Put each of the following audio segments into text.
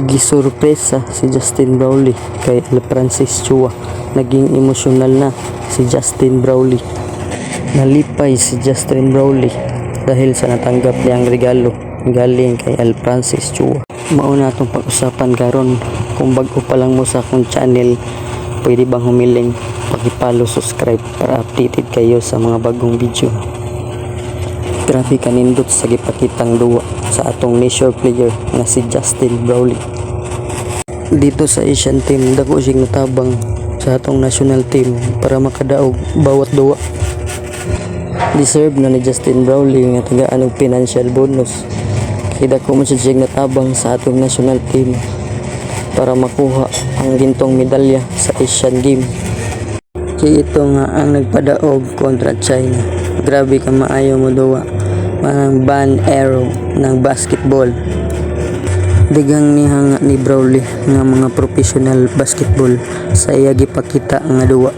Gisurpresa si Justin Brownlee kay L. Francis Chua. Naging emosyonal na si Justin Brownlee. Nalipay si Justin Brownlee dahil sa natanggap niyang regalo galing kay L. Francis Chua. Mauna itong pag-usapan karon. Kung bago pa lang mo sa akong channel, pwede bang humiling pakipalo, subscribe para updated kayo sa mga bagong video. Grabe kanindot sa gipakitang duwa sa atong leisure player nga si Justin Brownlee. Dito sa Asian team, dako siyang natabang sa atong national team para makadaog bawat duwa. Deserve na ni Justin Brownlee nga tagaan og financial bonus. Kay dako man siyang natabang sa atong national team para makuha ang gintong medalya sa Asian Game. Kay ito nga ang nagpadaog kontra China. Grabe ka maayo mo duwa, parang ban arrow ng basketball. Digang nihanga ni Brownlee nga mga professional basketball sa iya gipakita nga duwa.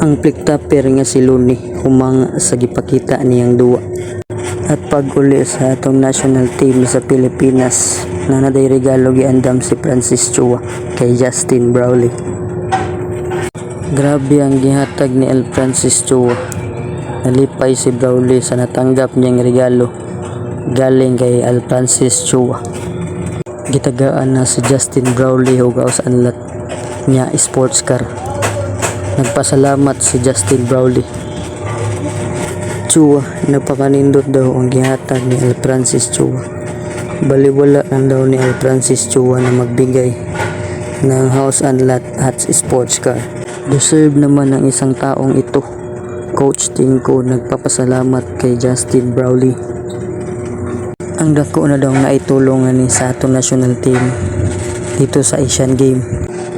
Ang flick-topper nga si Looney humanga sa gipakita niyang duwa. At pag-uli sa atong national team sa Pilipinas na naday regalo giandam si Francis Chua kay Justin Brownlee. Grabe ang gihatag ni L. Francis Chua. Nalipay si Brownlee sa natanggap niyang regalo galing kay L. Francis Chua. Gitagaan na si Justin Brownlee hugaw sa anlat niya sports car. Nagpasalamat si Justin Brownlee. Chua, napakanindot daw ang gihatag ni L. Francis Chua. Baliwala lang daw ni L. Francis Chua na magbigay ng house and lot at sports car. Deserve naman ng isang taong ito. Coach Tingko nagpapasalamat kay Justin Brownlee. Ang dako na daw na itulungan ni sa atong national team dito sa Asian Game.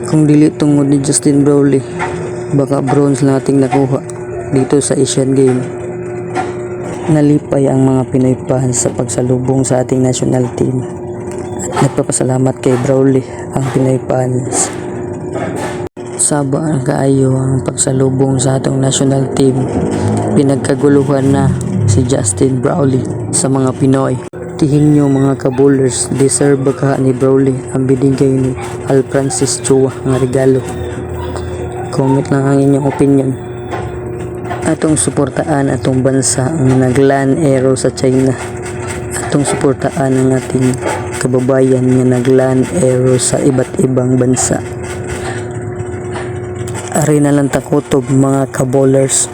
Kung dili tungod ni Justin Brownlee, baka bronze nating nakuha dito sa Asian Game. Nalipay ang mga Pinoy fans sa pagsalubong sa ating national team at nagpapasalamat kay Brownlee ang Pinoy fans. Saba ang kaayo ang pagsalubong sa atong national team. Pinagkaguluhan na si Justin Brownlee sa mga Pinoy. Tihin nyo mga kabowlers, deserve baka ni Brownlee ang binigay ni L. Francis Chua nga regalo? Comment lang ang inyong opinion. Atong suportaan atong bansa ang naglan arrow sa China. Atong suportaan ang ating kababayan nga naglan arrow sa iba't ibang bansa. Ari na lang takutob mga kabowlers.